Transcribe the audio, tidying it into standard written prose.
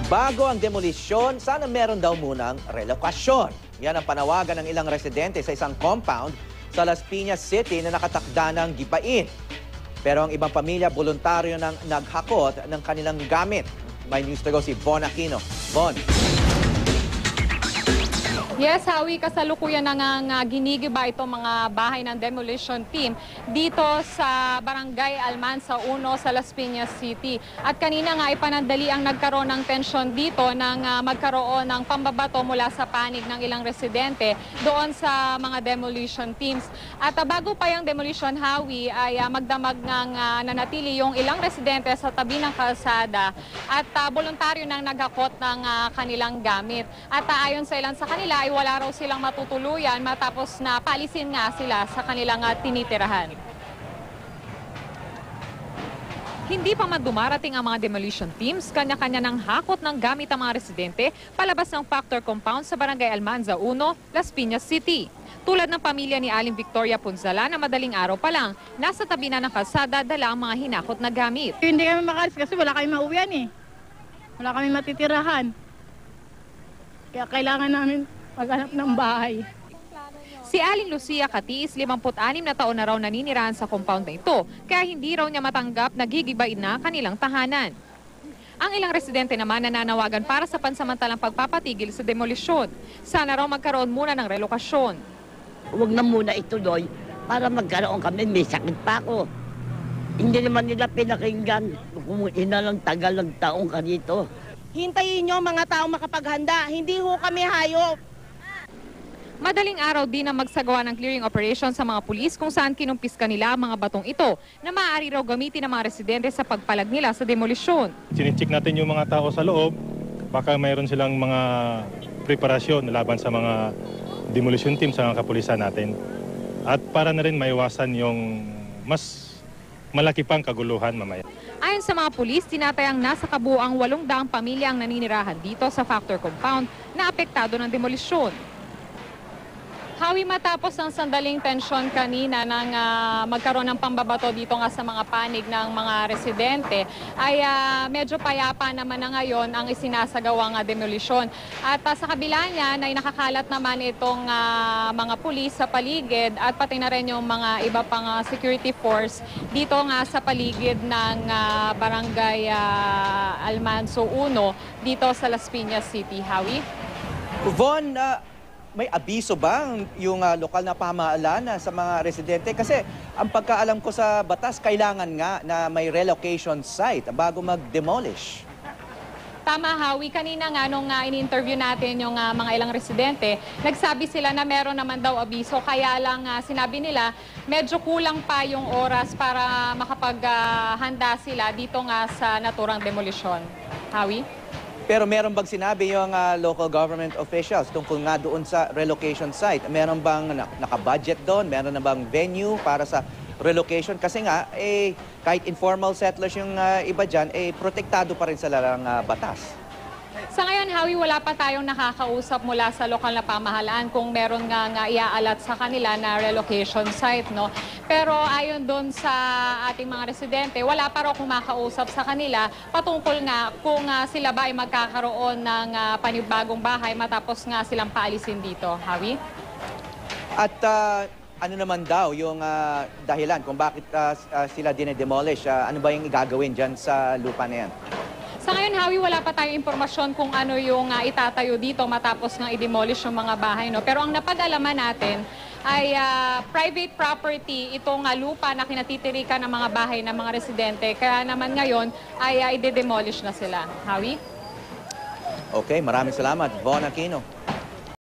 Bago ang demolisyon, sana meron daw munang relokasyon. Yan ang panawagan ng ilang residente sa isang compound sa Las Piñas City na nakatakda ng gibain. Pero ang ibang pamilya voluntaryo nang naghakot ng kanilang gamit. May news to go si Von Aquino. Von. Yes, Hawi, kasalukuyan na nga ginigiba itong mga bahay ng demolition team dito sa Barangay Almanza 1 sa Las Piñas City. At kanina nga ipanandali ang nagkaroon ng tensyon dito nang magkaroon ng pambabato mula sa panig ng ilang residente doon sa mga demolition teams. At bago pa yung demolition, Hawi, ay magdamag ng nanatili yung ilang residente sa tabi ng kalsada at voluntaryo nang naghakot ng kanilang gamit. At ayon sa ilan sa kanila, ay wala raw silang matutuluyan matapos na paalisin nga sila sa kanilang tinitirahan. Hindi pa man dumarating ang mga demolition teams, kanya-kanya ng hakot ng gamit ang mga residente palabas ng Factor Compound sa Barangay Almanza 1, Las Piñas City. Tulad ng pamilya ni Aling Victoria Punzala na madaling araw pa lang, nasa tabi na ng kalsada dala ang mga hinakot na gamit. Hindi kami makalis kasi wala kami mauwian eh. Wala kami matitirahan. Kaya kailangan namin maghanap ng bahay. Si Aling Lucia Katiis, 56 na taon na raw naninirahan sa compound na ito, kaya hindi raw niya matanggap na gigibain na kanilang tahanan. Ang ilang residente naman nananawagan para sa pansamantalang pagpapatigil sa demolisyon. Sana raw magkaroon muna ng relokasyon. Huwag na muna ituloy para magkaroon kami. May sakit pa ako. Hindi naman nila pinakinggan kung inalang tagal ng taong ka dito. Hintayin nyo mga tao makapaghanda. Hindi ho kami hayop. Madaling araw din ang magsagawa ng clearing operation sa mga pulis kung saan kinumpiska nila ang mga batong ito na maaari raw gamitin ng mga residente sa pagpalag nila sa demolisyon. Sinicheck natin yung mga tao sa loob, baka mayroon silang mga preparasyon laban sa mga demolition team sa mga kapulisan natin. At para na rin maiwasan yung mas malaki pang kaguluhan mamaya. Ayon sa mga pulis, tinatayang nasa kabuuang 800 pamilya ang naninirahan dito sa Factor Compound na apektado ng demolisyon. Hawi, matapos ang sandaling tensyon kanina nang magkaroon ng pambabato dito nga sa mga panig ng mga residente, ay medyo payapa naman na ngayon ang isinasagawang demolisyon. At sa kabila niyan ay nakakalat naman itong mga pulis sa paligid at pati na rin yung mga iba pang security force dito nga sa paligid ng Barangay Almanza 1 dito sa Las Piñas City. Hawi? Von, may abiso ba yung lokal na pamahalaan sa mga residente? Kasi ang pagkaalam ko sa batas, kailangan nga na may relocation site bago mag-demolish. Tama, Hawi. Kanina nga nung in-interview natin yung mga ilang residente, nagsabi sila na meron naman daw abiso. Kaya lang sinabi nila, medyo kulang pa yung oras para makapaghanda sila dito nga sa naturang demolisyon. Hawi? Pero meron bang sinabi yung local government officials tungkol nga doon sa relocation site? Meron bang naka-budget doon? Meron na bang venue para sa relocation? Kasi nga, kahit informal settlers yung iba dyan, protektado pa rin sa larang batas. Sa ngayon, Hawi, wala pa tayong nakakausap mula sa lokal na pamahalaan kung meron nga iaalat sa kanila na relocation site, no? Pero ayon doon sa ating mga residente, wala pa raw kumakausap sa kanila patungkol nga kung sila ba ay magkakaroon ng panibagong bahay matapos nga silang paalisin dito. Hawi? At ano naman daw yung dahilan kung bakit sila dinedemolish? Ano ba yung igagawin dyan sa lupa na yan? Sa ngayon, Hawi, wala pa tayong impormasyon kung ano yung itatayo dito matapos nga i-demolish yung mga bahay, no? Pero ang napag-alaman natin ay private property itong lupa na kinatitirikan ng mga bahay ng mga residente. Kaya naman ngayon ay i-demolish na sila. Hawi? Okay, maraming salamat. Von Aquino.